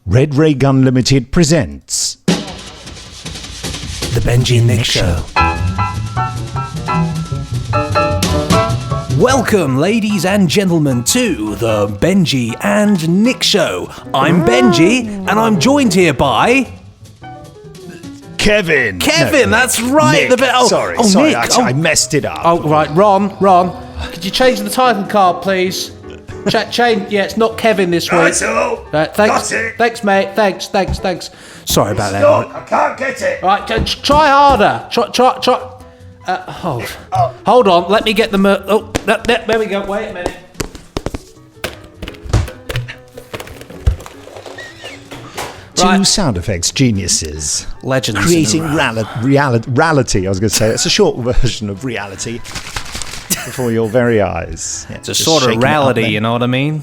Red Ray Gun Limited presents The Benji and Nick Show. Welcome, ladies and gentlemen, to the Benji and Nick Show. I'm Benji, and I'm joined here by... Kevin. Kevin, No, that's right. Nick. Sorry, Nick. I messed it up. Oh, right, Ron, could you change the title card, please? Change. Yeah, it's not Kevin this week. Righto. Thanks, Got it. thanks, mate. Thanks. Sorry about that. Look, I can't get it. Right, try harder. Try. Hold on. Let me get the. There we go. Wait a minute. Two sound effects geniuses. Legends. Creating reality, I was going to say. It's a short version of reality before your very eyes. Yeah, It's a sort of reality, you know what I mean?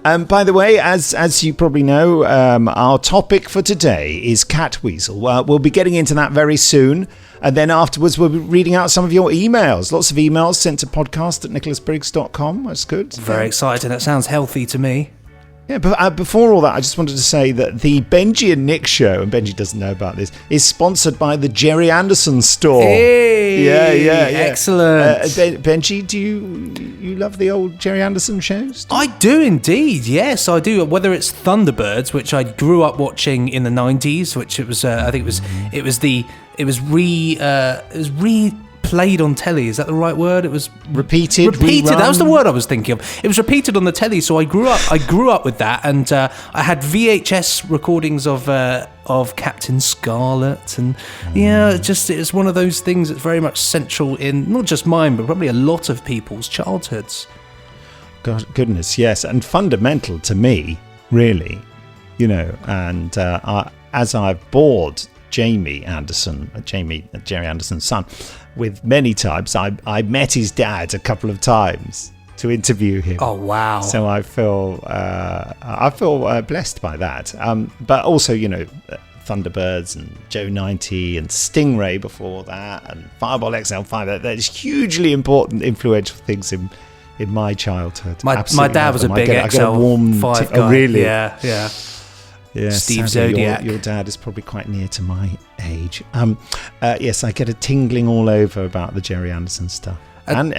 By the way, as you probably know, our topic for today is Catweazle. We'll be getting into that very soon. And then afterwards, we'll be reading out some of your emails. Lots of emails sent to podcast@nicholasbriggs.com. That's good. Very exciting. That sounds healthy to me. Yeah, but before all that, I just wanted to say that the Benji and Nick Show, and Benji doesn't know about this, is sponsored by the Jerry Anderson store. Hey! Yeah. Excellent. Benji, do you love the old Jerry Anderson shows? I do indeed. Yes, I do. Whether it's Thunderbirds, which I grew up watching in the 90s, which it was, I think it was replayed on telly. Is that the right word? It was repeated. Rerun. That was the word I was thinking of. It was repeated on the telly, so I grew up with that, and I had VHS recordings of Captain Scarlet, and it's one of those things that's very much central in not just mine, but probably a lot of people's childhoods. God, goodness, yes, and fundamental to me, really, and as I've bored Jerry Anderson's son, with many times. I met his dad a couple of times to interview him. Oh wow! So I feel blessed by that. But also, Thunderbirds and Joe 90 and Stingray before that, and Fireball XL5. That is hugely important, influential things in my childhood. My dad was a big XL5 guy. Oh, really? Yeah. Yeah, Steve sadly, Zodiac. Your dad is probably quite near to my age. Yes, I get a tingling all over about the Jerry Anderson stuff. And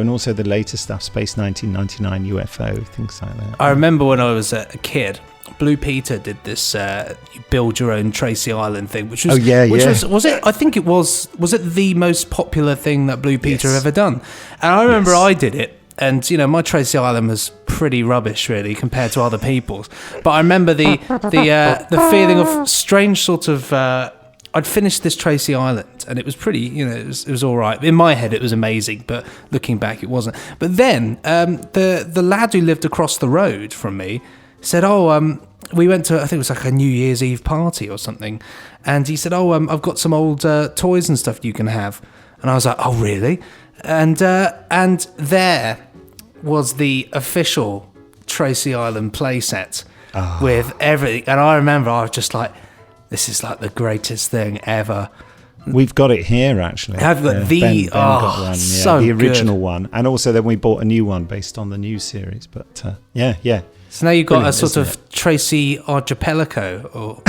also the later stuff, Space 1999, UFO, things like that. I remember when I was a kid, Blue Peter did this you build your own Tracy Island thing, which was was it? I think it was it the most popular thing that Blue Peter ever done? And I remember I did it. And my Tracy Island was pretty rubbish, really, compared to other people's. But I remember the feeling of strange sort of. I'd finished this Tracy Island, and it was pretty. It was all right. In my head, it was amazing, but looking back, it wasn't. But then the lad who lived across the road from me said, we went to, I think it was like a New Year's Eve party or something, and he said, I've got some old toys and stuff you can have. And I was like, oh really? And there was the official Tracy Island playset with everything. And I remember I was just like, this is like the greatest thing ever. We've got it here, actually. I've got Ben got one, so the original one. And also then we bought a new one based on the new series. But yeah. So now you've got a sort of Tracy Archipelago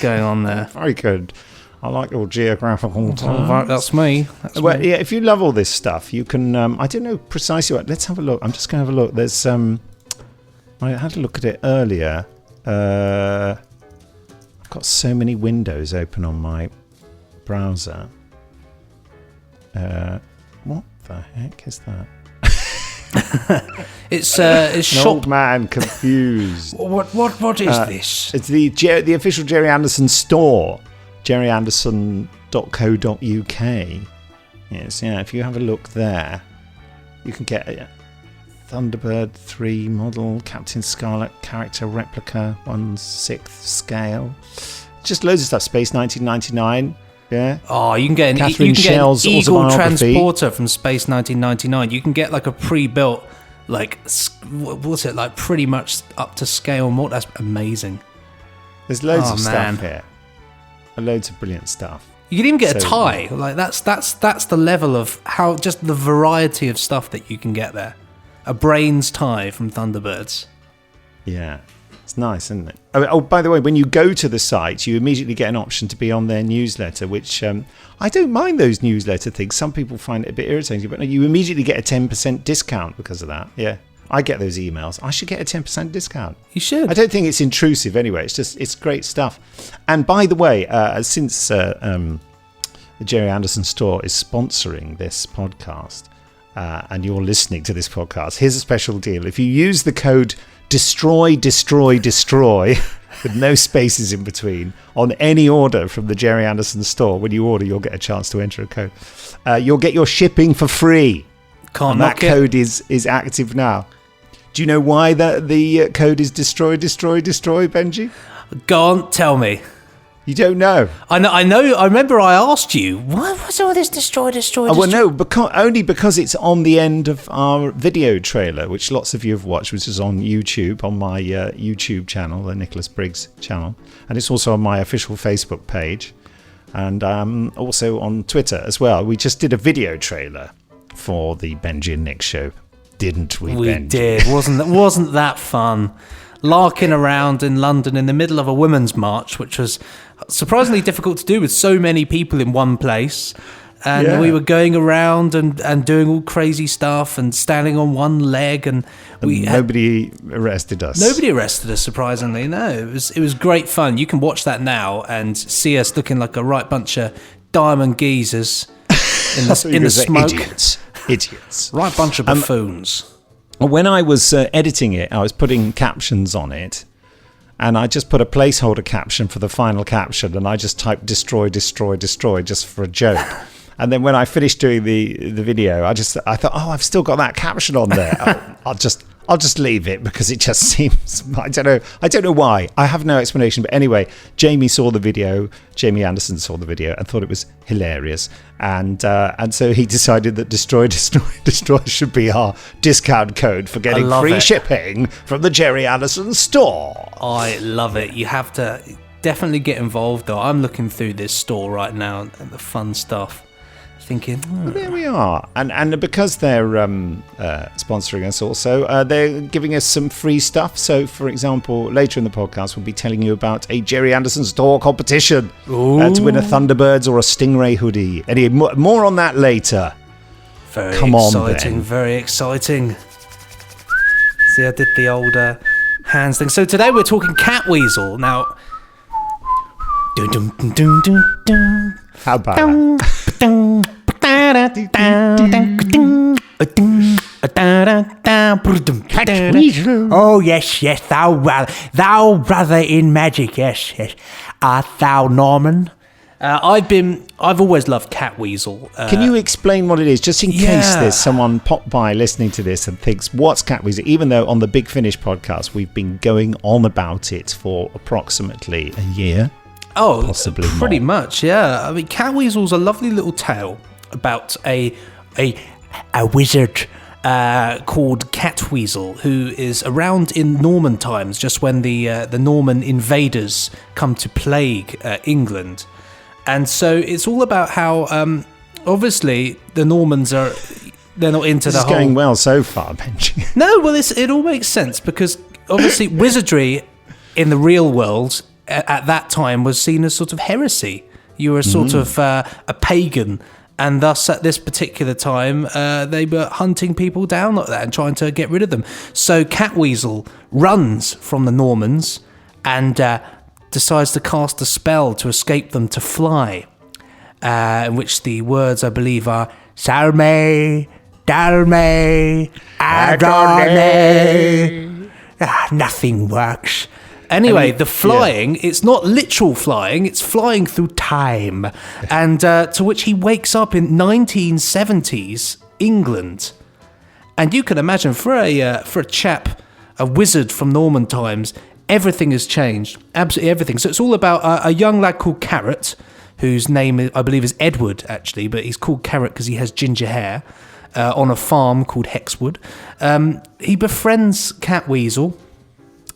going on there. Very good. I like your geographical terms. That's me. Yeah, if you love all this stuff, you can. I don't know precisely what. Let's have a look. I'm just going to have a look. There's. I had a look at it earlier. I've got so many windows open on my browser. What the heck is that? It's an old man confused. What is this? It's the official Jerry Anderson store. jerryanderson.co.uk. Yes, if you have a look there, you can get a Thunderbird 3 model, Captain Scarlet character replica, 1/6 scale. Just loads of stuff. Space 1999. Yeah. Oh, you can get an Eagle transporter from Space 1999. You can get like a pre-built, what's it, like pretty much up to scale more. That's amazing. There's loads of stuff here. Loads of brilliant stuff. You can even get a tie. Like that's the level of how just the variety of stuff that you can get there. A Brains tie from Thunderbirds. Yeah. It's nice, isn't it? Oh, by the way, when you go to the site, you immediately get an option to be on their newsletter, which I don't mind those newsletter things. Some people find it a bit irritating, but no, you immediately get a 10% discount because of that. Yeah, I get those emails. I should get a 10% discount. You should. I don't think it's intrusive anyway. It's great stuff. And by the way, since the Jerry Anderson store is sponsoring this podcast, and you're listening to this podcast, here's a special deal. If you use the code destroy with no spaces in between on any order from the Jerry Anderson store, when you order, you'll get a chance to enter a code. You'll get your shipping for free. Can't knock it. That code is active now. Do you know why the code is destroy, Benji? Go on, tell me. You don't know? I know. I remember I asked you, what's all this destroy? Oh, well, no, only because it's on the end of our video trailer, which lots of you have watched, which is on YouTube, on my YouTube channel, the Nicholas Briggs channel. And it's also on my official Facebook page. And also on Twitter as well. We just did a video trailer for the Benji and Nick show, didn't we, Benji? We did. Wasn't that fun? Larking around in London in the middle of a women's march, which was surprisingly difficult to do with so many people in one place. And we were going around and doing all crazy stuff and standing on one leg, and nobody arrested us. Nobody arrested us, surprisingly. No, it was great fun. You can watch that now and see us looking like a right bunch of diamond geezers in the smoke. Idiots. Right bunch of buffoons. When I was editing it, I was putting captions on it, and I just put a placeholder caption for the final caption, and I just typed destroy just for a joke. And then when I finished doing the video, I thought, I've still got that caption on there. I'll just leave it because it just seems, I don't know why. I have no explanation. But anyway, Jamie Anderson saw the video and thought it was hilarious. And so he decided that destroy should be our discount code for getting free shipping from the Jerry Anderson store. I love it. You have to definitely get involved, though. I'm looking through this store right now and the fun stuff. Thinking, well, there we are, and because they're sponsoring us also, they're giving us some free stuff. So, for example, later in the podcast, we'll be telling you about a Jerry Anderson store competition to win a Thunderbirds or a Stingray hoodie. Anyway, more on that later. Very exciting. See, I did the old hands thing. So today we're talking Catweazle. Now, how about that? Oh yes, thou brother in magic, yes. Art thou Norman? I've always loved Catweazle. Can you explain what it is, just in case there's someone pop by listening to this and thinks, what's Catweazle? Even though on the Big Finish podcast we've been going on about it for approximately a year. Oh, possibly pretty more. much, yeah. I mean, Catweazle's a lovely little tale about a wizard called Catweazle, who is around in Norman times, just when the Norman invaders come to plague England. And so it's all about how, obviously, the Normans they're not into this is going well so far, Benji. No, well, it all makes sense, because obviously wizardry in the real world at that time was seen as sort of heresy. You were sort of a pagan, and thus at this particular time they were hunting people down like that and trying to get rid of them. So Catweazle runs from the Normans and decides to cast a spell to escape them to fly, in which the words, I believe, are Salme, Dalme, Adone. Nothing works. Anyway, the flying, it's not literal flying, it's flying through time. And to which he wakes up in 1970s England. And you can imagine, for a chap, a wizard from Norman times, everything has changed. Absolutely everything. So it's all about a young lad called Carrot, whose name, I believe, is Edward, actually, but he's called Carrot because he has ginger hair, on a farm called Hexwood. He befriends Catweazle,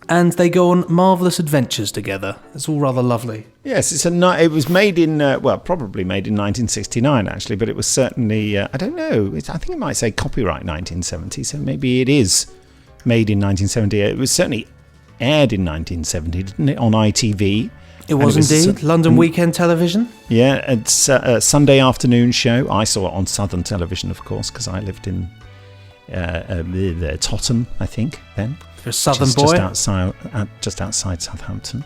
and they go on marvellous adventures together. It's all rather lovely. Yes, it was made in, probably made in 1969, actually, but it was certainly, I don't know, I think it might say copyright 1970, so maybe it is made in 1970. It was certainly aired in 1970, didn't it, on ITV? It was indeed. London Weekend Television. Yeah, it's a Sunday afternoon show. I saw it on Southern Television, of course, because I lived in Tottenham, I think, then. You're a Southern boy? Just outside Southampton.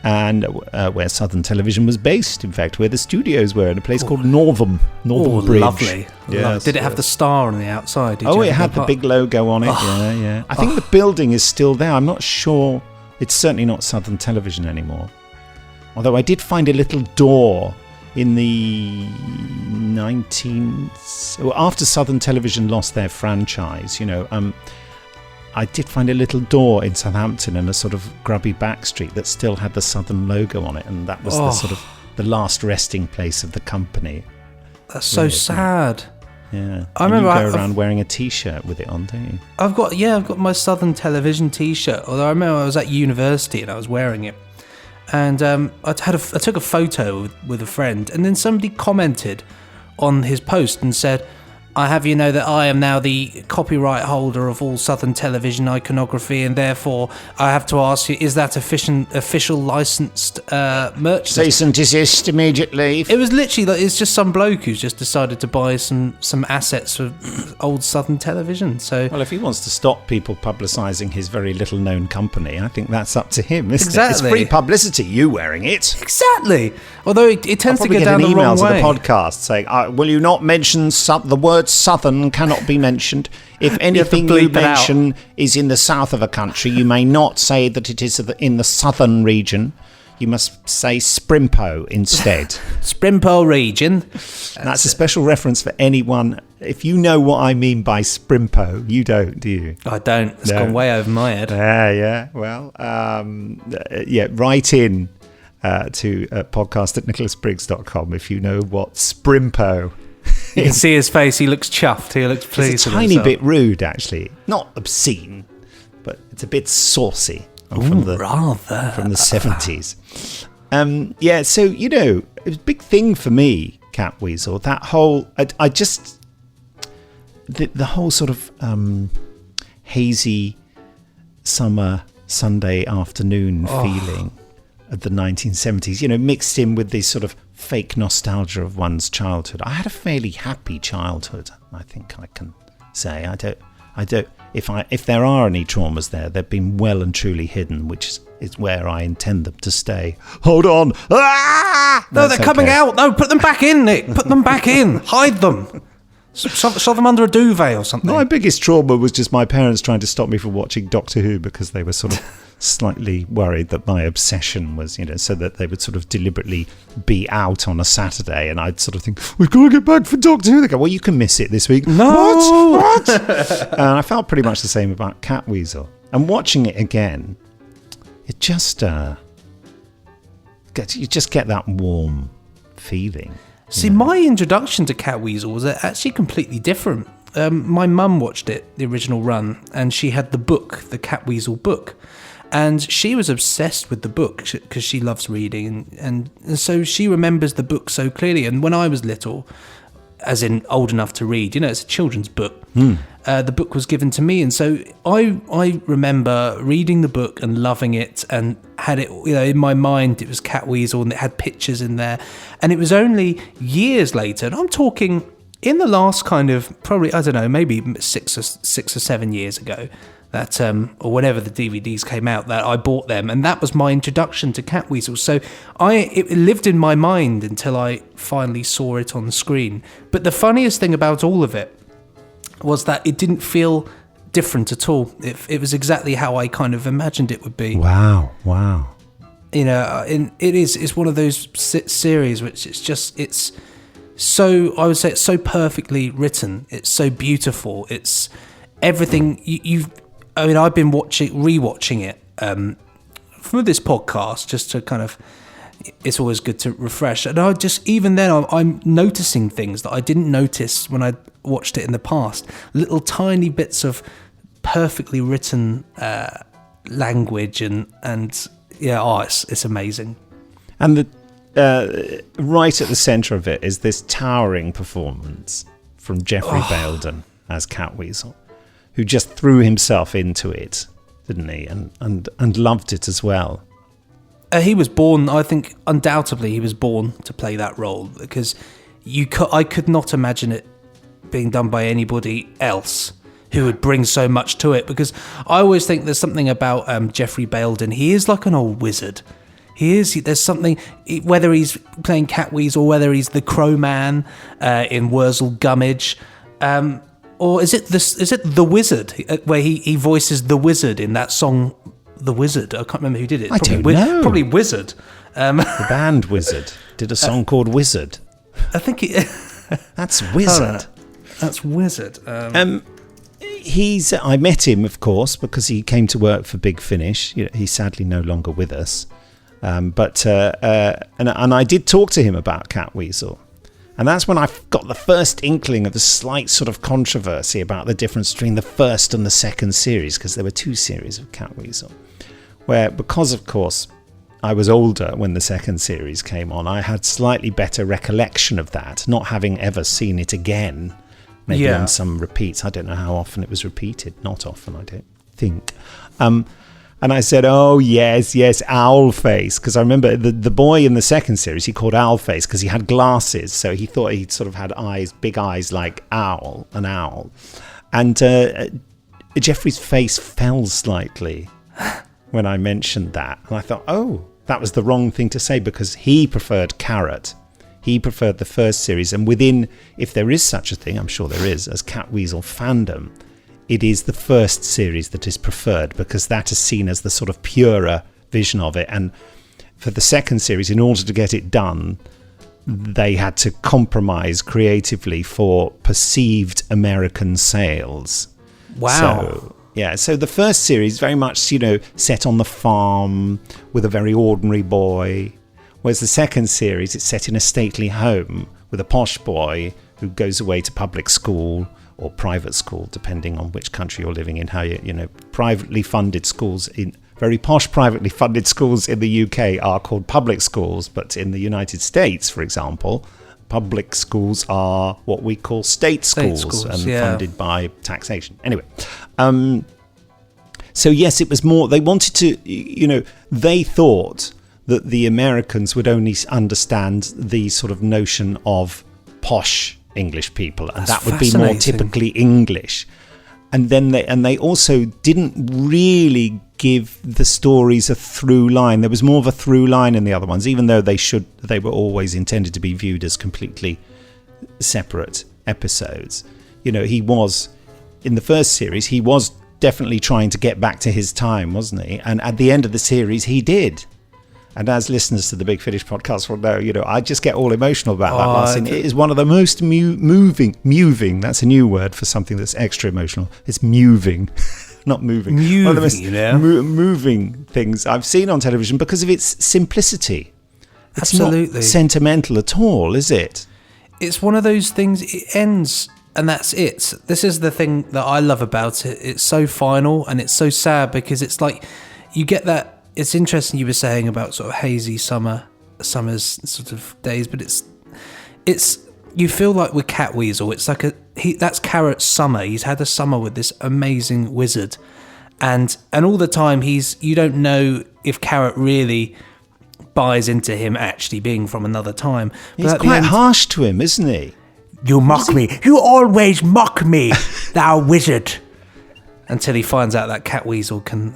And where Southern Television was based, in fact, where the studios were, in a place called Northam Bridge. Lovely. Yes, Did it have the star on the outside? It had the big logo on it. Yeah. I think the building is still there. I'm not sure. It's certainly not Southern Television anymore. Although I did find a little door in the after Southern Television lost their franchise, I did find a little door in Southampton in a sort of grubby back street that still had the Southern logo on it, and that was the sort of the last resting place of the company. That's so sad. Yeah, I remember. You go around wearing a T-shirt with it on, don't you? I've got my Southern Television T-shirt. Although I remember I was at university and I was wearing it, and I took a photo with a friend, and then somebody commented on his post and said, I have you know that I am now the copyright holder of all Southern Television iconography, and therefore I have to ask you, is that official licensed merch? Cease and desist immediately. It was literally it's just some bloke who's just decided to buy some assets of old Southern Television. So, well, if he wants to stop people publicising his very little known company, I think that's up to him, isn't it? It's free publicity, you wearing it. Exactly. Although it tends to go down the wrong way. I'll probably get an email to the podcast saying, will you not mention the word Southern cannot be mentioned. If anything you mention is in the south of a country, you may not say that it is in the southern region. You must say Sprimpo instead. Sprimpo region. That's a special reference for anyone. If you know what I mean by Sprimpo, you don't, do you? I don't. It's gone way over my head. Yeah. Well, write in to podcast@nicholasbriggs.com if you know what Sprimpo. You can see his face. He looks chuffed. He looks pleased. It's a tiny bit rude, actually. Not obscene, but it's a bit saucy. From the 70s. So, it was a big thing for me, Catweazle. That whole... I just... The whole sort of hazy summer Sunday afternoon feeling of the 1970s, mixed in with this sort of fake nostalgia of one's childhood. I had a fairly happy childhood, I think I can say. I don't. If there are any traumas there, they've been well and truly hidden, which is where I intend them to stay. Hold on! Ah! No, they're coming out. No, put them back in, Nick. Put them back in. Hide them. Shove them under a duvet or something. My biggest trauma was just my parents trying to stop me from watching Doctor Who because they were sort of slightly worried that my obsession was, so that they would sort of deliberately be out on a Saturday and I'd sort of think, we've got to get back for Doctor Who. They go, well, you can miss it this week. No! What? And I felt pretty much the same about Catweazle. And watching it again, it just, you just get that warm feeling. See, my introduction to Catweazle was actually completely different. My mum watched it, the original run, and she had the book, the Catweazle book. And she was obsessed with the book because she loves reading. And so she remembers the book so clearly. And when I was little, as in old enough to read, it's a children's book. The book was given to me. And so I remember reading the book and loving it and had it, in my mind, it was Catweazle and it had pictures in there. And it was only years later, and I'm talking in the last kind of, probably, I don't know, maybe 6 or 7 years ago, that or whenever the DVDs came out, that I bought them, and that was my introduction to Catweazle. So it lived in my mind until I finally saw it on the screen. But the funniest thing about all of it was that it didn't feel different at all. It was exactly how I kind of imagined it would be. Wow. It's one of those series which it's so, I would say it's so perfectly written. It's so beautiful. It's everything I've been rewatching it for this podcast just to kind of, it's always good to refresh. And I'm noticing things that I didn't notice when I watched it in the past. Little tiny bits of perfectly written language it's amazing. And right at the centre of it is this towering performance from Jeffrey Belden as Catweazle, who just threw himself into it didn't he? And loved it as well. He was born, I think, undoubtedly he was born to play that role, because I could not imagine it being done by anybody else who would bring so much to it, because I always think there's something about Jeffrey Belden. He is like an old wizard. There's something, whether he's playing Catweazle or whether he's the Crow Man in Wurzel Gummidge, or is it the Wizard, where he voices the Wizard in that song, The Wizard? I can't remember who did it. I don't know. Probably Wizard. The band Wizard did a song called Wizard. I think that's Wizard. That's Wizard. I met him, of course, because he came to work for Big Finish. He's sadly no longer with us. But I did talk to him about Catweazle. And that's when I got the first inkling of the slight sort of controversy about the difference between the first and the second series, because there were 2 series of Catweazle. Where, because, of course, I was older when the second series came on, I had slightly better recollection of that, not having ever seen it again. Maybe on some repeats. I don't know how often it was repeated. Not often, I don't think. And I said, oh, yes, Owlface. Because I remember the boy in the second series, he called Owlface because he had glasses. So he thought he sort of had big eyes like an owl. And Jeffrey's face fell slightly when I mentioned that. And I thought, oh, that was the wrong thing to say, because he preferred Carrot. He preferred the first series, and within, if there is such a thing, I'm sure there is, as Catweazle fandom, it is the first series that is preferred, because that is seen as the sort of purer vision of it. And for the second series, in order to get it done, they had to compromise creatively for perceived American sales. Wow. So the first series very much, set on the farm with a very ordinary boy. Whereas the second series, it's set in a stately home with a posh boy who goes away to public school or private school, depending on which country you're living in. How privately funded schools, very posh privately funded schools in the UK are called public schools, but in the United States, for example, public schools are what we call state schools and funded by taxation. Anyway, so yes, it was more. They wanted to, they thought that the Americans would only understand the sort of notion of posh English people, and that would be more typically English. And then they also didn't really give the stories a through line. There was more of a through line in the other ones, even though they were always intended to be viewed as completely separate episodes. He was, in the first series, he was definitely trying to get back to his time, wasn't he? And at the end of the series, he did. And as listeners to the Big Finish podcast will know, I just get all emotional about that last scene. It is one of the most moving. That's a new word for something that's extra emotional. It's moving, not moving. One of the most moving things I've seen on television because of its simplicity. It's Absolutely. Not sentimental at all, is it? It's one of those things, it ends and that's it. This is the thing that I love about it. It's so final and it's so sad because it's like you get that. It's interesting you were saying about sort of hazy summer's sort of days, but it's you feel like with Catweazle, it's like that's Carrot's summer. He's had a summer with this amazing wizard, and all the time you don't know if Carrot really buys into him actually being from another time. He's quite harsh to him, isn't he? You mock me. You always mock me, thou wizard. Until he finds out that Catweazle can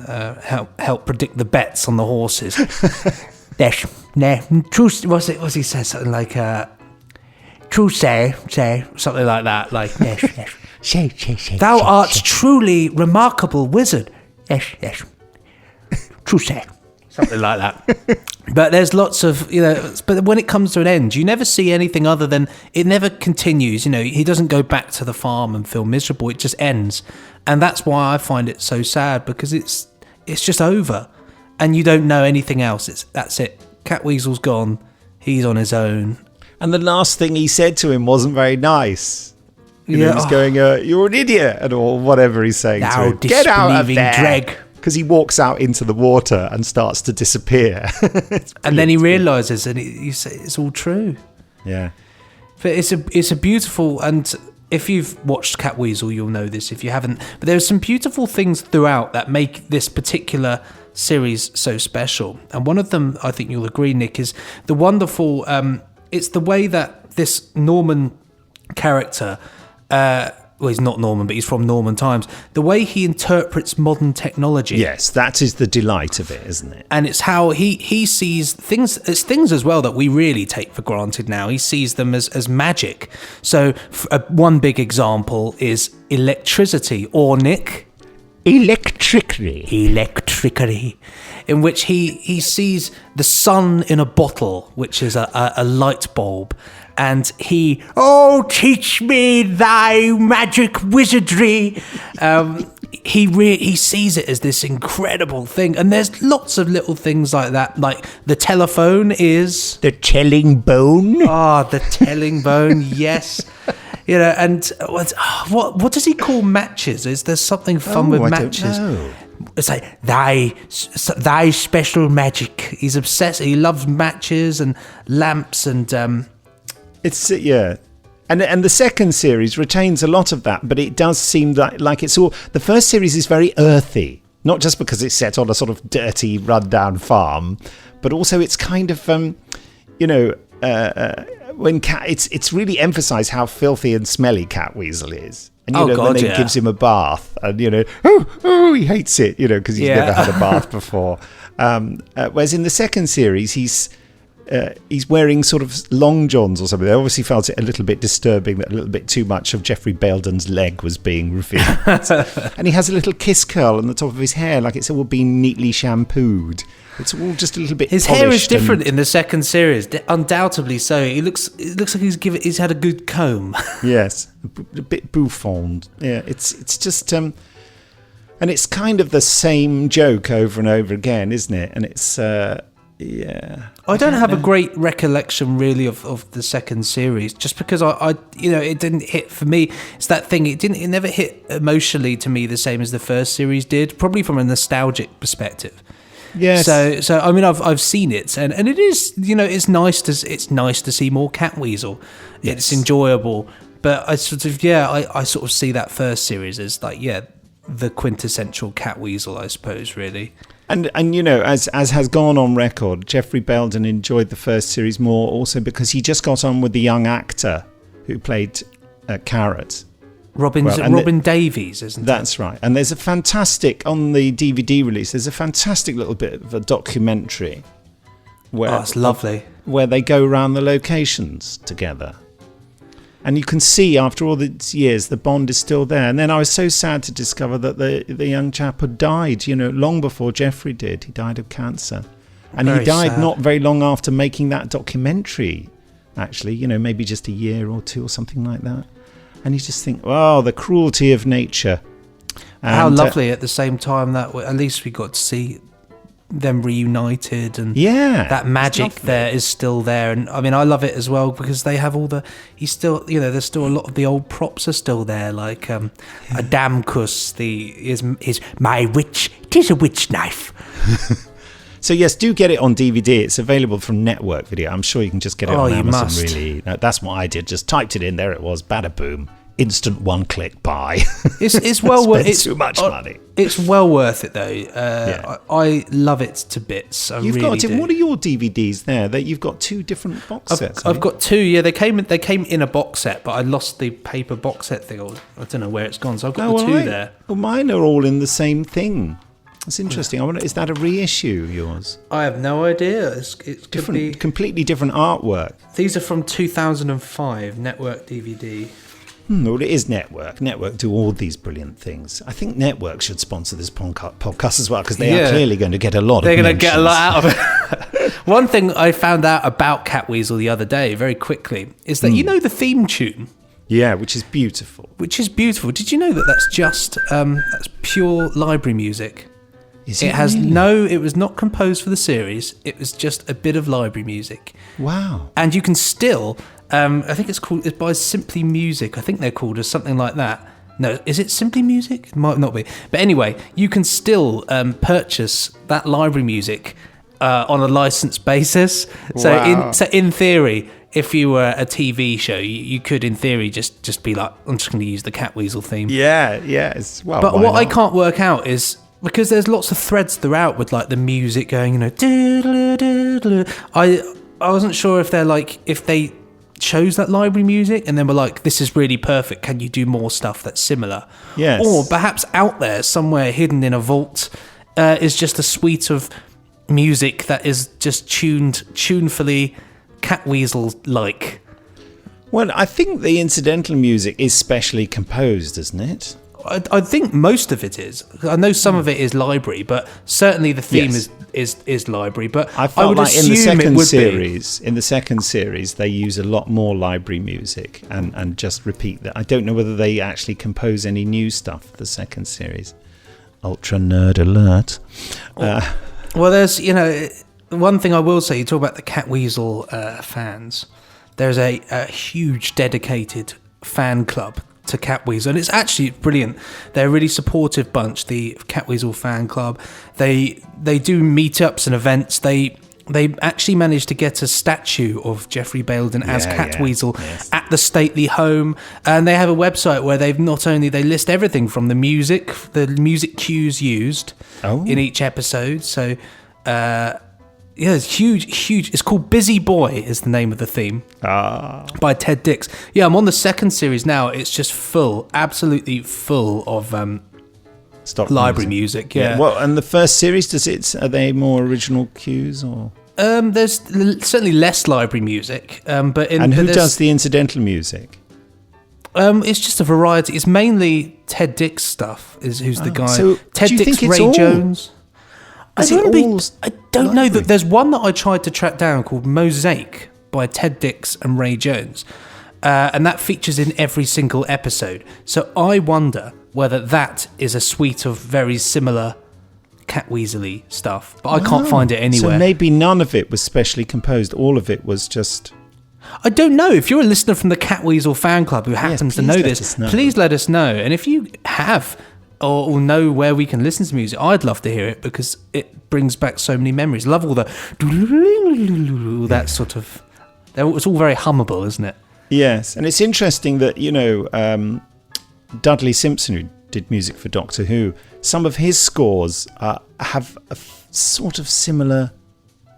help predict the bets on the horses. What's he said? Something like, true say, something like that. Like, yes. Thou art truly remarkable wizard. Yes. True say. Something like that. But there's lots of, but when it comes to an end, you never see anything other than, it never continues. He doesn't go back to the farm and feel miserable. It just ends. And that's why I find it so sad, because it's just over. And you don't know anything else. That's it. Catweazle's gone. He's on his own. And the last thing he said to him wasn't very nice. He was going, you're an idiot, or whatever he's saying to him. Get out of there. Dreg. Because he walks out into the water and starts to disappear. And then he realises, and you say it's all true. Yeah. But it's a beautiful, and if you've watched Catweazle, you'll know this. If you haven't, but there's some beautiful things throughout that make this particular series so special. And one of them, I think you'll agree, Nick, is the wonderful. It's the way that this Norman character. Well, he's not Norman, but he's from Norman times. The way he interprets modern technology. Yes, that is the delight of it, isn't it? And it's how he sees things. It's things as well that we really take for granted now. He sees them as magic. So one big example is electricity, or Nick? Electricity. In which he sees the sun in a bottle, which is a light bulb. And he, teach me thy magic wizardry. He sees it as this incredible thing. And there's lots of little things like that. Like the telephone is... The telling bone. The telling bone, yes. And what does he call matches? Is there something fun with matches? I don't know. It's like thy special magic. He's obsessed. He loves matches and lamps and... It's and the second series retains a lot of that, but it does seem like it's all. The first series is very earthy, not just because it's set on a sort of dirty, run-down farm, but also it's kind of when it's really emphasised how filthy and smelly Catweazle is. And when he gives him a bath, and he hates it, because he's never had a bath before. Whereas in the second series, he's wearing sort of long johns or something. They obviously felt it a little bit disturbing that a little bit too much of Geoffrey Belden's leg was being revealed. And he has a little kiss curl on the top of his hair, like it's all been neatly shampooed. It's all just a little bit. His hair is different in the second series, undoubtedly so. It looks like he's had a good comb. Yes, a bit bouffant. Yeah, it's just and it's kind of the same joke over and over again, isn't it? And it's. I don't have a great recollection really of the second series, just because I it didn't hit for me. It's that thing. It never hit emotionally to me the same as the first series did, probably from a nostalgic perspective. Yes. So I mean, I've seen it, and it is it's nice to see more Catweazle. Yes. It's enjoyable, but I sort of see that first series as like the quintessential Catweazle, I suppose, really. And as has gone on record, Geoffrey Belden enjoyed the first series more also because he just got on with the young actor who played Carrot. Robin Davies, isn't it? That's right. And there's a fantastic, on the DVD release, there's a fantastic little bit of a documentary. It's lovely. Where they go around the locations together. And you can see after all these years, the bond is still there. And then I was so sad to discover that the young chap had died, long before Geoffrey did. He died of cancer. And he died sad. Not very long after making that documentary, actually, maybe just a year or two or something like that. And you just think, the cruelty of nature. And how lovely at the same time that at least we got to see them reunited, and that magic there is still there. And I mean, I love it as well because they have all there's still a lot of the old props are still there, like Adamcus, is my witch, it is a witch knife. So yes, do get it on DVD. It's available from Network Video. I'm sure you can just get it on Amazon. Must. Really, that's what I did. Just typed it in. There it was. Bada boom. Instant one-click buy. It's well worth it. It's too much money. It's well worth it though. I love it to bits. What are your DVDs there? That you've got two different box sets. I've got two. Yeah, they came in a box set, but I lost the paper box set thing. I don't know where it's gone. So I've got the two there. Well, mine are all in the same thing. That's interesting. I wonder, is that a reissue, yours? I have no idea. It could be completely different artwork. These are from 2005, Network DVD. Well, it is Network. Network do all these brilliant things. I think Network should sponsor this podcast as well, because they are clearly going to get a lot They're going to get a lot out of it. One thing I found out about Catweazle the other day, very quickly, is that the theme tune. Yeah, which is beautiful. Did you know that that's just that's pure library music? It was not composed for the series. It was just a bit of library music. Wow. And you can still, I think it's by Simply Music. I think they're called, or something like that. No, is it Simply Music? It might not be. But anyway, you can still purchase that library music on a licensed basis. Wow. So in theory, if you were a TV show, you could, in theory, just be like, I'm just going to use the Catweazle theme. Yeah. But what not? I can't work out is, because there's lots of threads throughout with like the music going, I wasn't sure if they chose that library music and then were like, this is really perfect, can you do more stuff that's similar? Yes. Or perhaps out there somewhere hidden in a vault is just a suite of music that is just tunefully Catweazle-like. Well, I think the incidental music is specially composed, isn't it? I think most of it is. I know some of it is library, but certainly the theme is library. But I would like in the second series, they use a lot more library music and just repeat that. I don't know whether they actually compose any new stuff for the second series. Ultra nerd alert. Well, there's, one thing I will say, you talk about the Catweazle fans. There's a huge dedicated fan club to Catweazle, and it's actually brilliant. They're a really supportive bunch, the Catweazle fan club. They do meetups and events. They actually managed to get a statue of Jeffrey Belden as Catweazle at the stately home, and they have a website where they list everything from the music cues used in each episode. So it's huge. It's called Busy Boy is the name of the theme by Ted Dix. Yeah, I'm on the second series now. It's just absolutely full of stock library music. Yeah. Well, and the first series, are they more original cues or? There's certainly less library music. Who does the incidental music? It's just a variety. It's mainly Ted Dix stuff. Who's the guy? So Ted Dix, Ray Jones. I don't know that there's one that I tried to track down called Mosaic by Ted Dix and Ray Jones, and that features in every single episode. So I wonder whether that is a suite of very similar Catweazle-y stuff, but I can't find it anywhere. So maybe none of it was specially composed. All of it was just. I don't know. If you're a listener from the Catweazle fan club who happens to know this, please let us know. And if you have or know where we can listen to music, I'd love to hear it because it brings back so many memories. Love all the that sort of. It's all very hummable, isn't it? Yes, and it's interesting that Dudley Simpson, who did music for Doctor Who, some of his scores have a sort of similar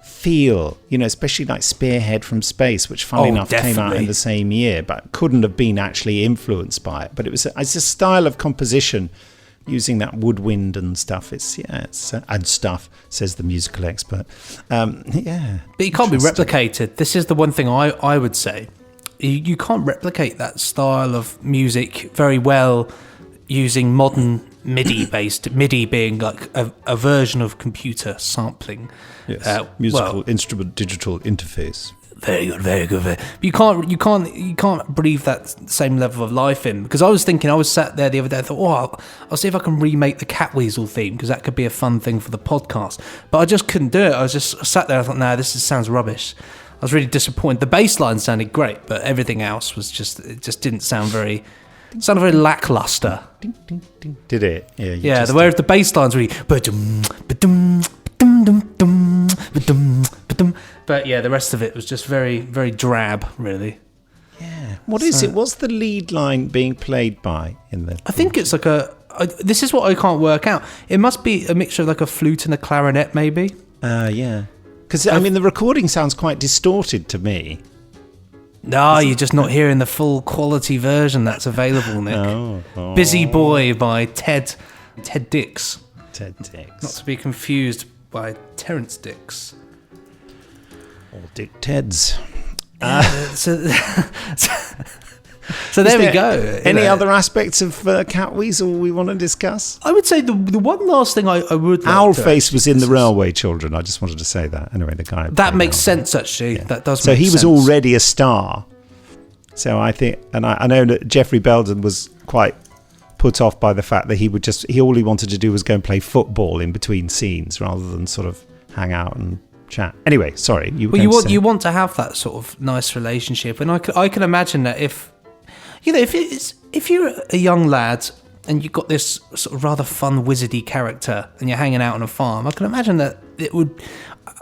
feel, especially like Spearhead from Space, which funnily enough came out in the same year, but couldn't have been actually influenced by it. But it's a style of composition using that woodwind and stuff. And stuff, says the musical expert. But it can't be replicated. This is the one thing I would say. You can't replicate that style of music very well using modern MIDI being like a version of computer sampling. Yes, musical instrument digital interface. Very good. You can't breathe that same level of life in, because I was sat there the other day, I thought, I'll see if I can remake the Catweazle theme, because that could be a fun thing for the podcast. But I just couldn't do it. I was just sat there, I thought, sounds rubbish. I was really disappointed. The bass line sounded great, but everything else was it just didn't sound very. It sounded very lackluster. Ding, ding, ding. Did it? Yeah. Whereas the bass line's really. But yeah, the rest of it was just very, very drab, really. Yeah. What is it? What's the lead line being played by in the? I think it's like this is what I can't work out. It must be a mixture of like a flute and a clarinet, maybe. Yeah. Because the recording sounds quite distorted to me. No, you're just not hearing the full quality version that's available, Nick. Oh. Busy Boy by Ted Dix. Ted Dix. Not to be confused by Terence Dix. Or Dick Teds. So there we go. Any other aspects of Catweazle we want to discuss? I would say the one last thing I would like Owlface was in the Railway Children. I just wanted to say that. Anyway, the guy... That makes sense, actually. Yeah. That does make sense. So he was already a star. So I think... And I know that Jeffrey Belden was quite put off by the fact that all he wanted to do was go and play football in between scenes rather than sort of hang out and chat. Anyway, sorry. You want to have that sort of nice relationship. And I can imagine that if you're a young lad and you've got this sort of rather fun wizardy character, and you're hanging out on a farm, I can imagine that it would.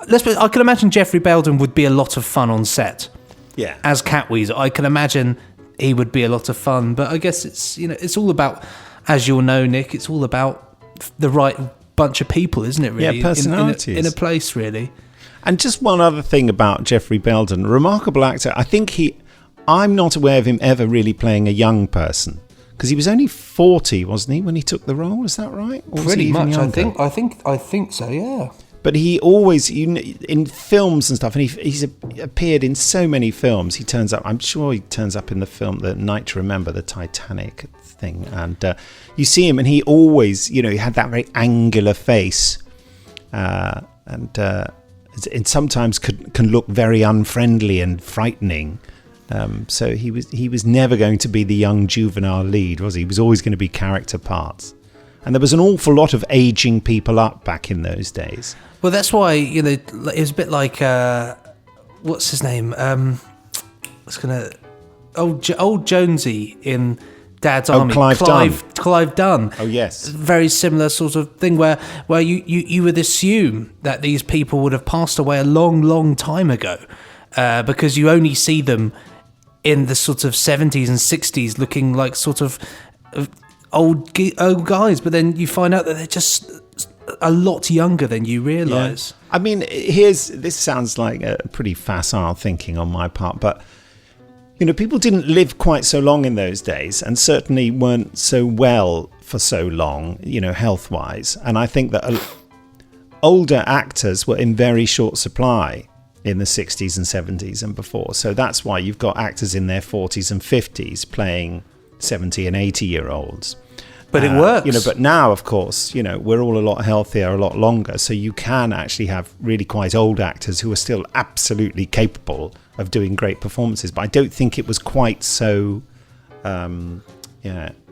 I can imagine Jeffrey Belden would be a lot of fun on set. Yeah. As Catweazle, I can imagine he would be a lot of fun. But I guess it's all about, as you'll know, Nick, it's all about the right bunch of people, isn't it? Really, yeah, personalities in a place, really. And just one other thing about Jeffrey Belden, remarkable actor. I think I'm not aware of him ever really playing a young person, because he was only 40, wasn't he, when he took the role? Is that right? Or pretty much, younger? I think so. Yeah. But he always, in films and stuff, and he's appeared in so many films. He turns up, I'm sure he turns up in the film The Night to Remember, the Titanic thing. And you see him, and he always, he had that very angular face. And sometimes can look very unfriendly and frightening. So he was never going to be the young juvenile lead, was he? He was always going to be character parts. And there was an awful lot of aging people up back in those days. Well, that's why, it was a bit like, what's his name? Old Jonesy in Dad's Army. Clive Dunn. Oh, yes. Very similar sort of thing where you would assume that these people would have passed away a long, long time ago, because you only see them in the sort of 70s and 60s looking like sort of old guys, but then you find out that they're just a lot younger than you realise. Yeah. I mean, this sounds like a pretty facile thinking on my part, but people didn't live quite so long in those days, and certainly weren't so well for so long, health-wise. And I think that older actors were in very short supply in the 60s and 70s and before. So that's why you've got actors in their 40s and 50s playing 70 and 80-year-olds. But it works. But now, of course, we're all a lot healthier, a lot longer. So you can actually have really quite old actors who are still absolutely capable of doing great performances. But I don't think it was quite so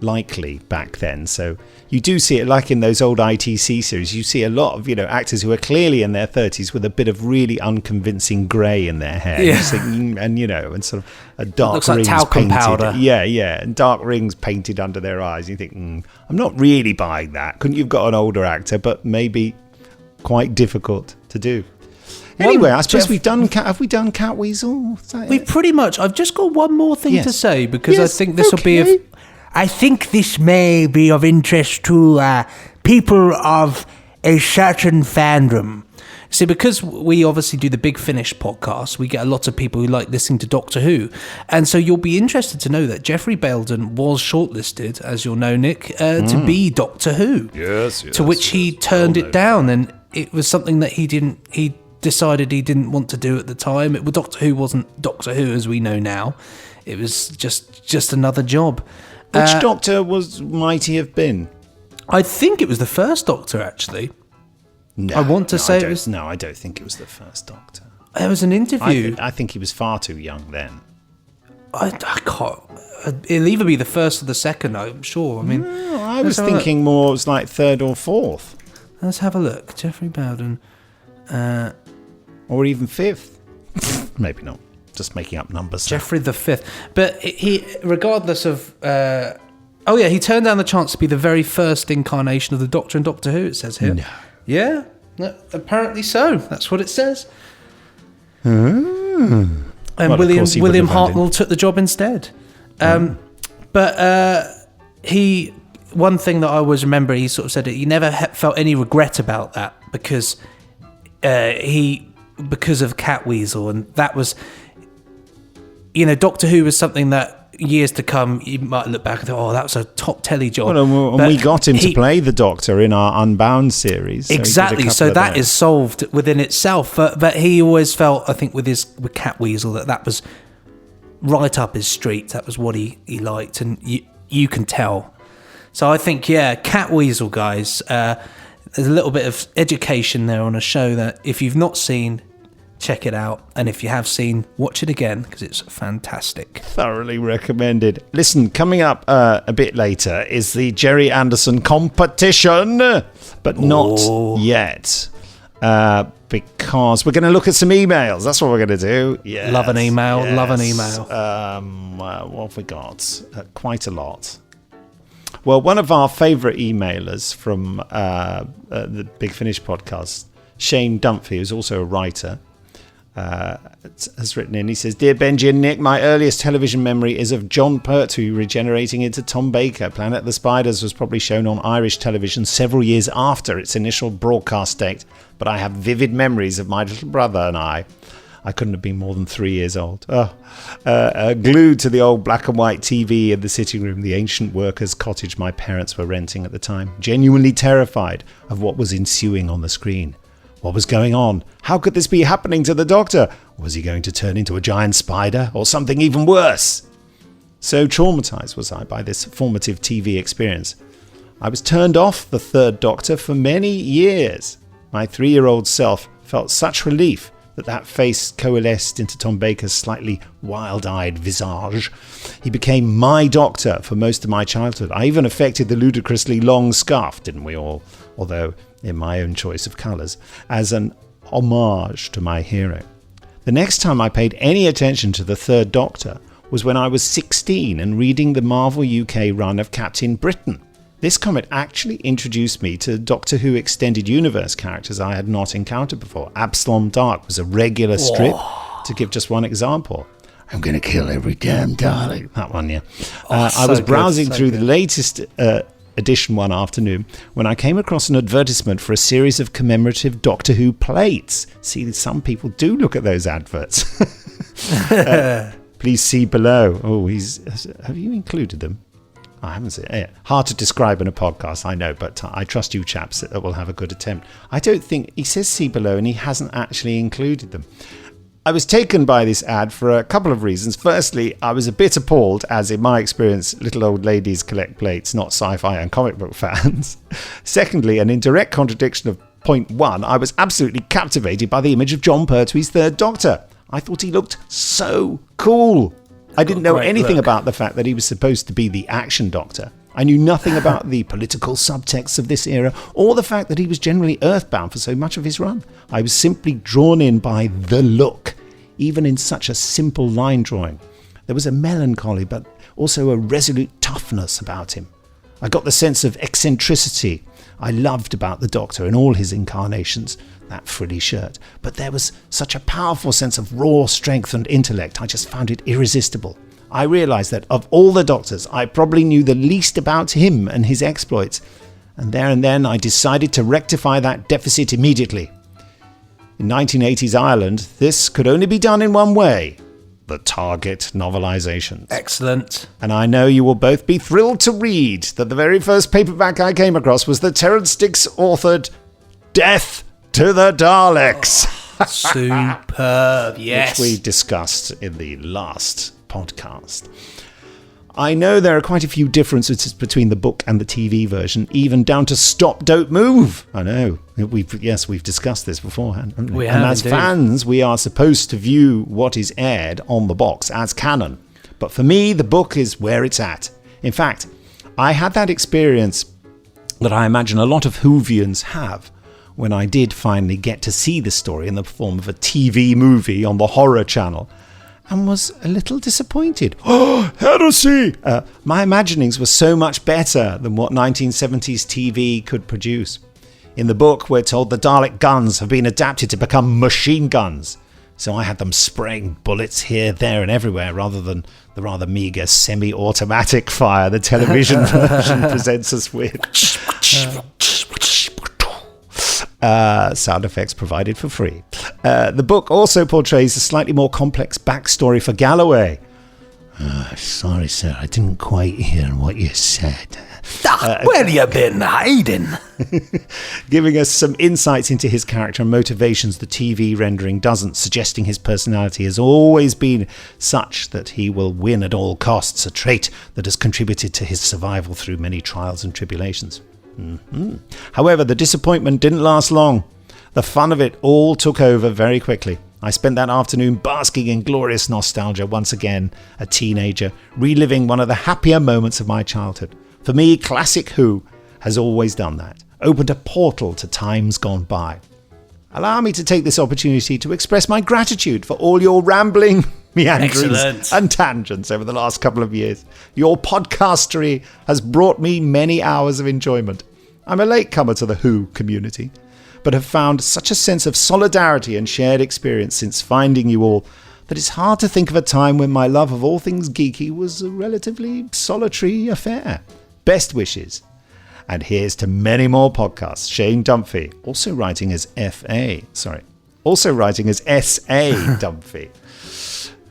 likely back then. So you do see it, like in those old ITC series, you see a lot of actors who are clearly in their 30s with a bit of really unconvincing grey in their hair. Yeah. And sort of a dark looks rings like talcum painted. powder. Yeah, and dark rings painted under their eyes. You think, I'm not really buying that. Couldn't you've got an older actor, but maybe quite difficult to do. Anyway, I suppose have we done Catweazle? We pretty much. I've just got one more thing to say, because I think this will be. I think this may be of interest to people of a certain fandom. See, because we obviously do the Big Finish podcast, we get a lot of people who like listening to Doctor Who. And so you'll be interested to know that Jeffrey Belden was shortlisted, as you'll know, Nick, to be Doctor Who. Yes. To which he turned it down, and it was something that he decided he didn't want to do at the time. Doctor Who wasn't Doctor Who as we know now. It was just another job. Which Doctor might he have been? I think it was the first Doctor, actually. No, I want to say it was. No, I don't think it was the first Doctor. There was an interview. I think he was far too young then. I can't. It'll either be the first or the second, I'm sure. I mean, no, I was thinking more it was like third or fourth. Let's have a look. Jeffrey Belden. Or even fifth. Maybe not. Just making up numbers. Jeffrey the Fifth. But he, regardless of... he turned down the chance to be the very first incarnation of the Doctor in Doctor Who, it says here. No. Yeah, apparently so. That's what it says. And William Hartnell took the job instead. But one thing that I always remember, he sort of said that he never felt any regret about that, because of Catweazle, and that was... Doctor Who was something that years to come, you might look back and think, that was a top telly job. Well, and we got him to play the Doctor in our Unbound series. Exactly, so that is solved within itself. But he always felt, I think, with Catweazle, that was right up his street. That was what he liked, and you can tell. So I think, Catweazle, guys, there's a little bit of education there on a show that if you've not seen, check it out, and if you have seen, watch it again, because it's fantastic. Thoroughly recommended. Listen, coming up a bit later is the Jerry Anderson competition, but not yet, because we're going to look at some emails. That's what we're going to do. Yes, love an email. What have we got? Quite a lot. Well, one of our favourite emailers from the Big Finish podcast, Shane Dunphy, who's also a writer, has written in. He says, "Dear Benji and Nick, my earliest television memory is of John Pertwee regenerating into Tom Baker. Planet of the Spiders was probably shown on Irish television several years after its initial broadcast date, but I have vivid memories of my little brother and I couldn't have been more than 3 years old. Glued to the old black and white TV in the sitting room, the ancient workers' cottage my parents were renting at the time, genuinely terrified of what was ensuing on the screen. What was going on? How could this be happening to the Doctor? Was he going to turn into a giant spider or something even worse? So traumatized was I by this formative TV experience. I was turned off the Third Doctor for many years. My 3-year-old self felt such relief that face coalesced into Tom Baker's slightly wild-eyed visage. He became my Doctor for most of my childhood. I even affected the ludicrously long scarf, didn't we all? Although in my own choice of colours, as an homage to my hero. The next time I paid any attention to the Third Doctor was when I was 16 and reading the Marvel UK run of Captain Britain. This comic actually introduced me to Doctor Who Extended Universe characters I had not encountered before. Absalom Dark was a regular strip, to give just one example. I'm going to kill every damn Dalek. That one, yeah. I was browsing through the latest edition one afternoon when I came across an advertisement for a series of commemorative Doctor Who plates. See, some people do look at those adverts. Please see below. Oh, have you included them? I haven't seen it. Hard to describe in a podcast, I know, but I trust you chaps that will have a good attempt. I don't think he says see below and he hasn't actually included them. I was taken by this ad for a couple of reasons. Firstly, I was a bit appalled, as in my experience, little old ladies collect plates, not sci-fi and comic book fans. Secondly, and in direct contradiction of point one, I was absolutely captivated by the image of John Pertwee's Third Doctor. I thought he looked so cool. I didn't know anything about the fact that he was supposed to be the action Doctor. I knew nothing about the political subtext of this era or the fact that he was generally earthbound for so much of his run. I was simply drawn in by the look, even in such a simple line drawing. There was a melancholy but also a resolute toughness about him. I got the sense of eccentricity I loved about the Doctor in all his incarnations, that frilly shirt. But there was such a powerful sense of raw strength and intellect, I just found it irresistible. I realised that of all the Doctors, I probably knew the least about him and his exploits. And there and then I decided to rectify that deficit immediately. In 1980s Ireland, this could only be done in one way: the Target novelisations. Excellent. And I know you will both be thrilled to read that the very first paperback I came across was the Terrence Dicks authored Death to the Daleks. Superb, yes. Which we discussed in the last podcast. I know there are quite a few differences between the book and the TV version, even down to stop, don't move. I know. We've discussed this beforehand, haven't we? And as fans, we are supposed to view what is aired on the box as canon. But for me, the book is where it's at. In fact, I had that experience that I imagine a lot of Whovians have when I did finally get to see the story in the form of a TV movie on the Horror Channel, and was a little disappointed. Oh, heresy! My imaginings were so much better than what 1970s TV could produce. In the book, we're told the Dalek guns have been adapted to become machine guns. So I had them spraying bullets here, there and everywhere, rather than the rather meagre semi-automatic fire the television version presents us with. Sound effects provided for free. The book also portrays a slightly more complex backstory for Galloway. Sorry, sir, I didn't quite hear what you said. Where you been hiding? Giving us some insights into his character and motivations the TV rendering doesn't, suggesting his personality has always been such that he will win at all costs, a trait that has contributed to his survival through many trials and tribulations. Mm-hmm. However, the disappointment didn't last long. The fun of it all took over very quickly. I spent that afternoon basking in glorious nostalgia, once again a teenager, reliving one of the happier moments of my childhood. For me, classic Who has always done that, opened a portal to times gone by. Allow me to take this opportunity to express my gratitude for all your rambling meanderings and tangents over the last couple of years. Your podcastery has brought me many hours of enjoyment. I'm a latecomer to the Who community, but have found such a sense of solidarity and shared experience since finding you all that it's hard to think of a time when my love of all things geeky was a relatively solitary affair. Best wishes. And here's to many more podcasts. Shane Dunphy, also writing as S.A. Dunphy.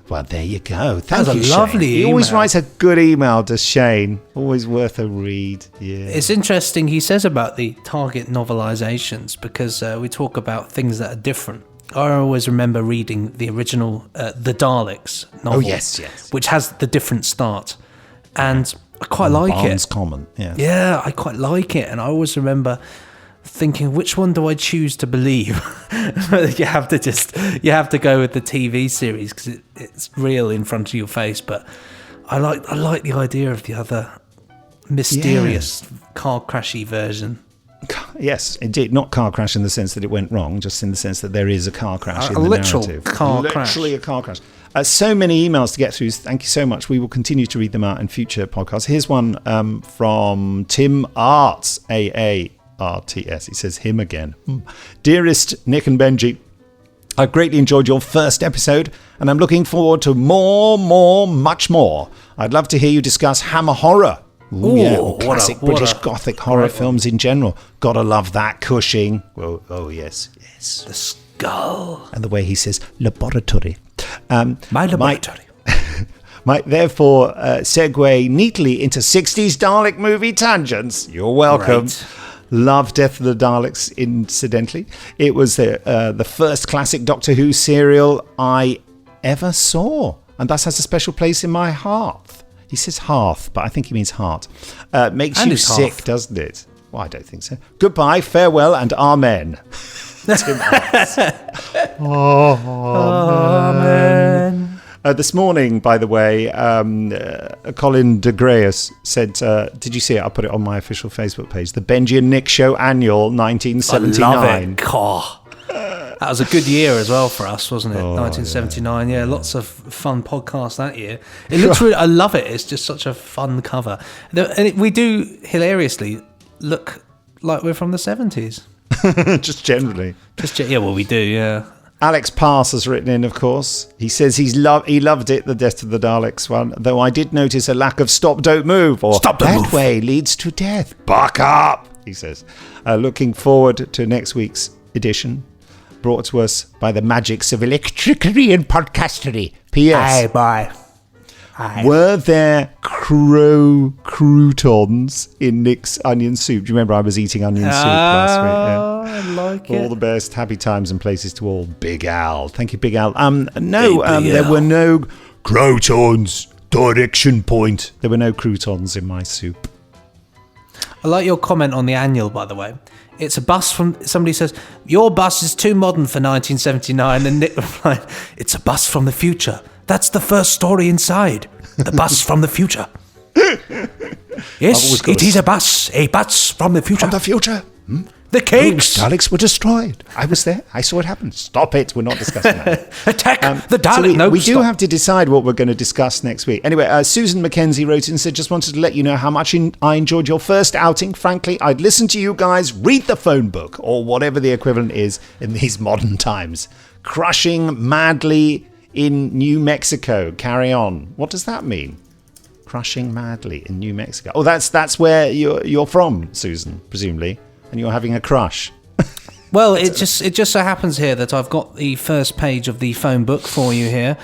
Well, there you go. Thank you, Shane. Lovely email. He always writes a good email, does Shane. Always worth a read. Yeah. It's interesting he says about the Target novelizations, because we talk about things that are different. I always remember reading the original The Daleks novel. Oh, yes. Which has the different start. And I quite like Barnes Common, yeah. Yeah, I quite like it. And I always remember thinking, which one do I choose to believe? you have to go with the TV series because it's real in front of your face. But I like the idea of the other mysterious car crashy version. Yes, indeed. Not car crash in the sense that it went wrong, just in the sense that there is a car crash in the narrative. Literally a car crash. So many emails to get through. Thank you so much. We will continue to read them out in future podcasts. Here's one from Tim Arts, AARTS. He says, him again. Dearest Nick and Benji, I've greatly enjoyed your first episode, and I'm looking forward to much more. I'd love to hear you discuss Hammer horror. Classic British Gothic horror films in general. Gotta love that Cushing. Oh, yes. The skull. And the way he says, laboratory. My laboratory. Might therefore segue neatly into 60s Dalek movie tangents. You're welcome. Great. Love Death of the Daleks, incidentally. It was the first classic Doctor Who serial I ever saw, and thus has a special place in my heart. He says hearth, but I think he means heart. Makes you sick, doesn't it? Well, I don't think so. Goodbye, farewell, and amen. Amen. This morning, by the way, Colin de Greus said, did you see it? I'll put it on my official Facebook page. The Benji and Nick Show Annual 1979. I love it. God. That was a good year as well for us, wasn't it? 1979. Yeah, lots of fun podcasts that year. It looks really, I love it. It's just such a fun cover. And we do hilariously look like we're from the 70s. Just generally. We do, yeah. Alex Pass has written in, of course. He says he loved it, the Death of the Daleks one, though I did notice a lack of stop, don't move, or stop, don't move. That way leads to death. Buck up, he says. Looking forward to next week's edition, brought to us by the magics of electricity and podcastery. P.S. Bye. Were there croutons in Nick's onion soup? Do you remember I was eating onion soup last week? Yeah. I like it. All the best. Happy times and places to all. Big Al. Thank you, Big Al. There were no croutons. Direction point. There were no croutons in my soup. I like your comment on the annual, by the way. It's a bus from... Somebody says, your bus is too modern for 1979. And Nick replied, it's a bus from the future. That's the first story inside. The bus from the future. Yes, it is a bus from the future. From the future? The cakes. Daleks were destroyed. I was there. I saw it happen. Stop it. We're not discussing that. Attack the Dalek. So we do have to decide what we're going to discuss next week. Anyway, Susan McKenzie wrote in and said, just wanted to let you know how much I enjoyed your first outing. Frankly, I'd listen to you guys read the phone book, or whatever the equivalent is in these modern times. Crushing madly in New Mexico. Carry on. What does that mean? Crushing madly in New Mexico. Oh, that's where you're from, Susan, presumably, and you're having a crush. Well, it just so happens here that I've got the first page of the phone book for you here.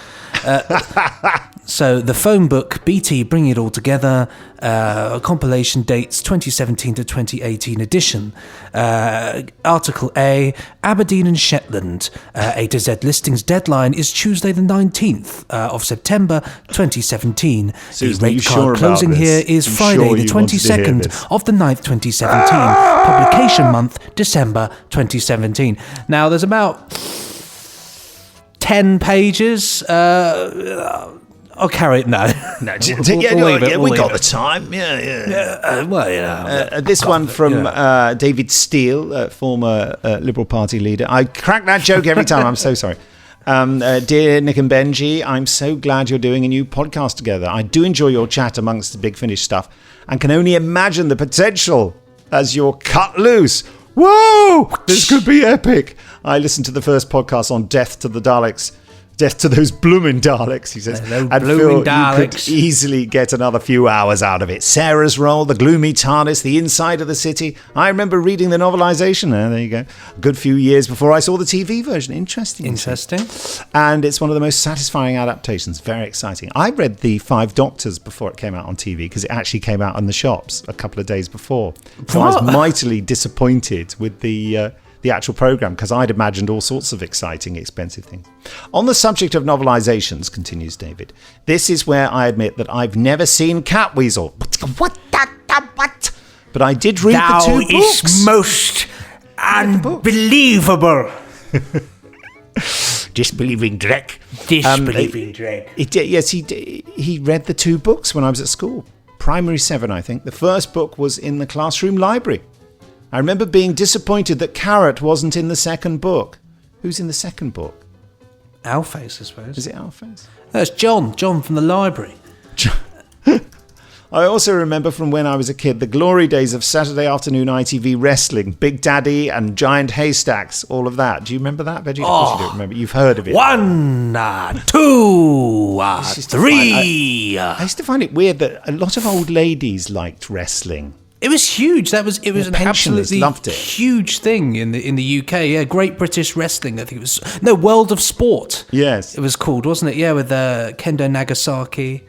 So the phone book, BT Bring It All Together, compilation dates 2017 to 2018 edition. Article A, Aberdeen and Shetland. A to Z listings deadline is Tuesday the 19th of September 2017. Susan, the rate card closing here is Friday the 22nd of the 9th 2017. Publication month, December 2017. Now there's about 10 pages. I'll carry it now. We got the time. This one from David Steele, former Liberal Party leader. I crack that joke every time. I'm so sorry. Dear Nick and Benji, I'm so glad you're doing a new podcast together. I do enjoy your chat amongst the Big Finish stuff and can only imagine the potential as you're cut loose. Whoa! This could be epic. I listened to the first podcast on Death to the Daleks. Death to those blooming Daleks, he says. And Phil, you could easily get another few hours out of it. Sarah's role, the gloomy TARDIS, the inside of the city. I remember reading the novelisation. There you go. A good few years before I saw the TV version. Interesting. And it's one of the most satisfying adaptations. Very exciting. I read The Five Doctors before it came out on TV because it actually came out in the shops a couple of days before. So I was mightily disappointed with the actual programme because I'd imagined all sorts of exciting, expensive things. On the subject of novelisations, continues David, this is where I admit that I've never seen Catweazle. What? But I did read the two books. That is most unbelievable. Disbelieving Drek. Disbelieving Drek. Yes, he read the two books when I was at school. Primary 7, I think. The first book was in the classroom library. I remember being disappointed that Carrot wasn't in the second book. Who's in the second book? Alphys, I suppose. Is it Alphys? That's John from the library. I also remember from when I was a kid the glory days of Saturday afternoon ITV wrestling, Big Daddy and Giant Haystacks, all of that. Do you remember that, Benji? Of course you don't remember. You've heard of it. 1, 2, 3. I used to find it weird that a lot of old ladies liked wrestling. It was huge. It was an absolutely huge thing in the UK. Yeah, Great British Wrestling. I think it was World of Sport. Yes, it was called, wasn't it? Yeah, with Kendo Nagasaki.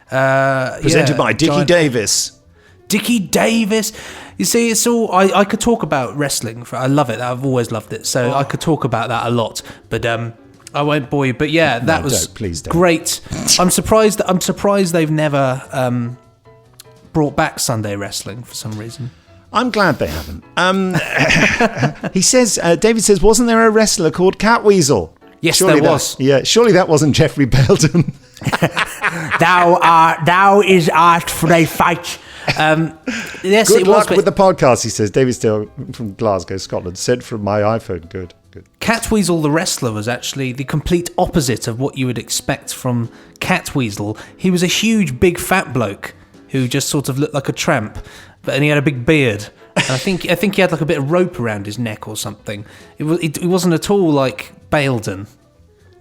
Presented by Dickie Davis. Dickie Davis. You see, it's all. I could talk about wrestling. I love it. I've always loved it. So I could talk about that a lot. But I won't bore you. But yeah, that was great. I'm surprised they've never. Brought back Sunday wrestling for some reason. I'm glad they haven't. He says, David says, wasn't there a wrestler called Catweazle? Yes, surely there was. Surely that wasn't Jeffrey Belden. Thou is art for a fight. Yes, Good luck with the podcast, he says. David Steele from Glasgow, Scotland. Sent from my iPhone. Good. Catweazle the wrestler was actually the complete opposite of what you would expect from Catweazle. He was a huge, big, fat bloke who just sort of looked like a tramp, and he had a big beard. And I think he had like a bit of rope around his neck or something. It wasn't at all like Baildon.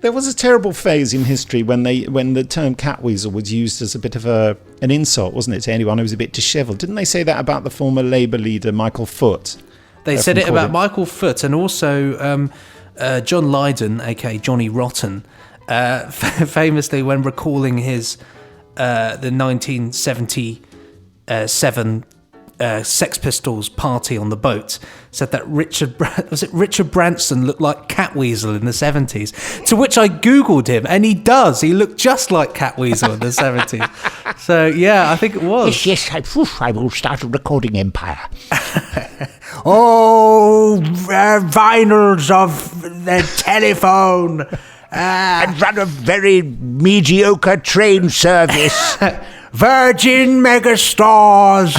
There was a terrible phase in history when the term Catweazle was used as a bit of an insult, wasn't it, to anyone who was a bit dishevelled? Didn't they say that about the former Labour leader Michael Foot? They said it about Michael Foot and also John Lydon, aka Johnny Rotten, famously when recalling his. The 1977 Sex Pistols party on the boat, said that Richard Branson looked like Catweazle in the 70s, to which I googled him and he does. He looked just like Catweazle in the 70s. So yeah, I think it was. Yes, I will start a recording empire. Vinyls of the telephone. And run a very mediocre train service. Virgin megastores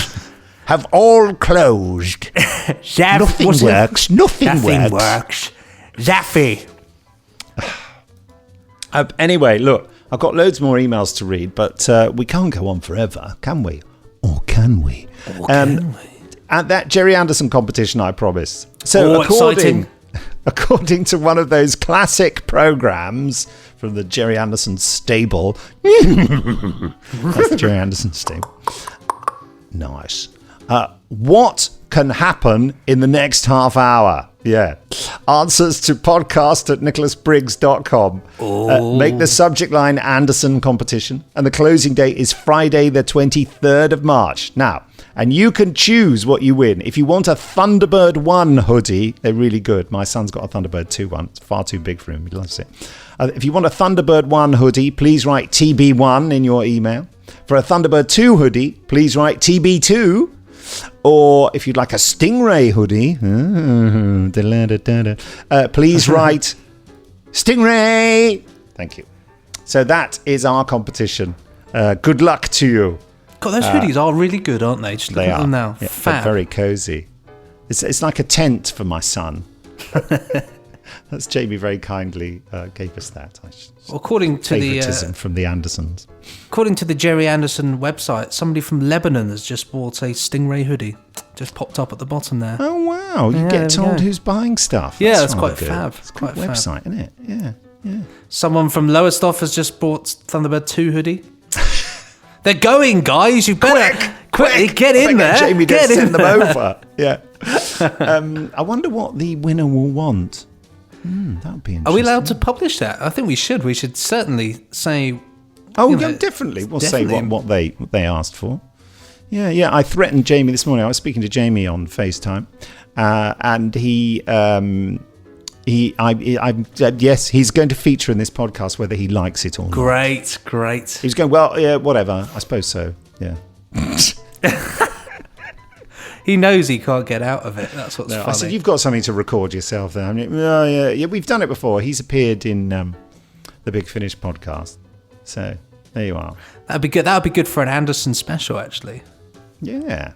have all closed. Nothing works. Zaffy. Anyway, look, I've got loads more emails to read, but we can't go on forever, can we? Or can we? At that Jerry Anderson competition, I promised. So according to one of those classic programs from the Jerry Anderson stable. That's the Jerry Anderson stable. Nice. What can happen in the next half hour? Yeah. Answers to podcast@nicholasbriggs.com. Make the subject line Anderson competition. And the closing date is Friday the 23rd of March. Now, and you can choose what you win. If you want a Thunderbird 1 hoodie, they're really good. My son's got a Thunderbird 2 one. It's far too big for him. He loves it. If you want a Thunderbird 1 hoodie, please write TB1 in your email. For a Thunderbird 2 hoodie, please write TB2. Or if you'd like a Stingray hoodie, please write Stingray. Thank you. So that is our competition. Good luck to you. God, those hoodies are really good, aren't they? Just look at them now. Yeah, they're very cozy. It's like a tent for my son. That's Jamie very kindly gave us that. According to favoritism from the Andersons. According to the Jerry Anderson website, somebody from Lebanon has just bought a Stingray hoodie. Just popped up at the bottom there. Oh wow! You get told who's buying stuff. Yeah, that's quite fab. It's quite a good website, isn't it? Yeah. Someone from Lowestoft has just bought Thunderbird 2 hoodie. They're going, guys. You better quick get in there. Jamie does send them over. Yeah. I wonder what the winner will want. That would be interesting. Are we allowed to publish that? I think we should. We should certainly say. Oh, yeah, definitely. We'll say what they asked for. Yeah. I threatened Jamie this morning. I was speaking to Jamie on FaceTime, and he said yes, he's going to feature in this podcast whether he likes it or not. Great. He's going, well, yeah, whatever. I suppose so. Yeah. He knows he can't get out of it. That's what's funny. I said, you've got something to record yourself there. I mean, yeah, we've done it before. He's appeared in the Big Finish podcast. So there you are. That'd be good. That would be good for an Anderson special, actually. Yeah.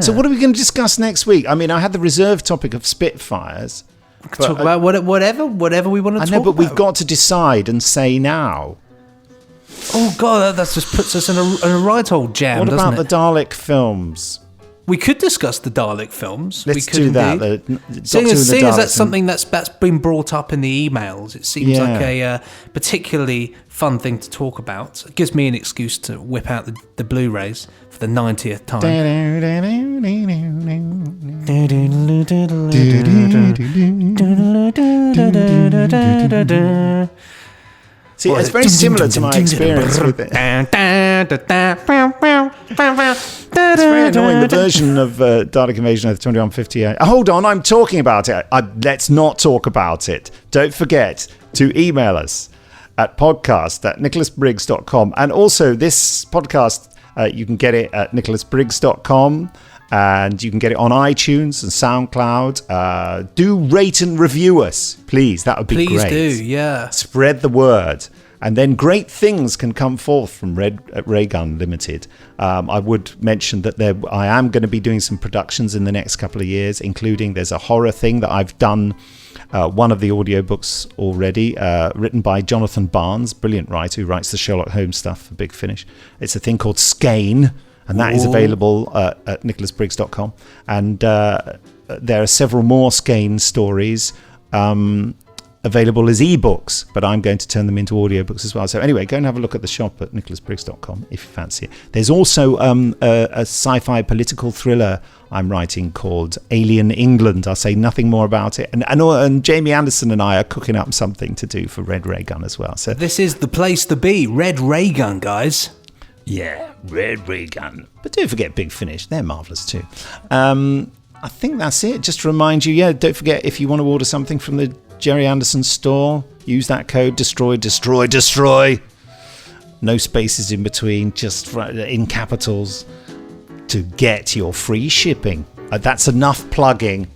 So what are we going to discuss next week? I mean, I had the reserved topic of Spitfires. We can talk about whatever we want to talk about. I know, but we've got to decide and say now. Oh, God, that just puts us in a right old jam, doesn't it? What about the Dalek films? We could discuss the Dalek films. Let's do that. Seeing as that's something that's been brought up in the emails, it seems like a particularly fun thing to talk about. It gives me an excuse to whip out the Blu-rays for the 90th time. See, it's very similar to my experience with it. It's very annoying. The version of Dalek Invasion of 2158. Hold on, I'm talking about it. Let's not talk about it. Don't forget to email us at podcast@nicholasbriggs.com. And also, this podcast, you can get it at nicholasbriggs.com. And you can get it on iTunes and SoundCloud. Do rate and review us, please. That would be great. Please do, yeah. Spread the word. And then great things can come forth from Raygun Limited. I would mention that I am going to be doing some productions in the next couple of years, including there's a horror thing that I've done one of the audiobooks already, written by Jonathan Barnes, brilliant writer who writes the Sherlock Holmes stuff for Big Finish. It's a thing called Skane. And that is available at nicholasbriggs.com. And there are several more Skane stories available as ebooks, but I'm going to turn them into audiobooks as well. So anyway, go and have a look at the shop at nicholasbriggs.com if you fancy it. There's also a sci-fi political thriller I'm writing called Alien England. I'll say nothing more about it. And Jamie Anderson and I are cooking up something to do for Red Raygun as well. So this is the place to be, Red Raygun, guys. Yeah, Red Raygun. But don't forget Big Finish. They're marvellous too. I think that's it. Just to remind you, don't forget, if you want to order something from the Jerry Anderson store, use that code DESTROY. No spaces in between, just in capitals to get your free shipping. That's enough plugging.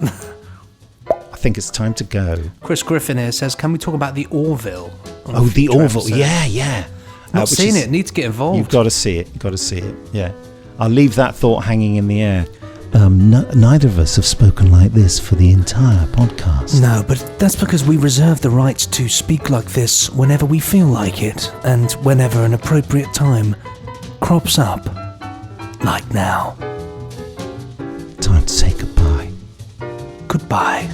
I think it's time to go. Chris Griffin here says, can we talk about the Orville? The Orville. Yeah. Not seen it. Need to get involved. You've got to see it. Yeah. I'll leave that thought hanging in the air. Neither of us have spoken like this for the entire podcast. No, but that's because we reserve the right to speak like this whenever we feel like it, and whenever an appropriate time crops up. Like now. Time to say goodbye. Goodbye.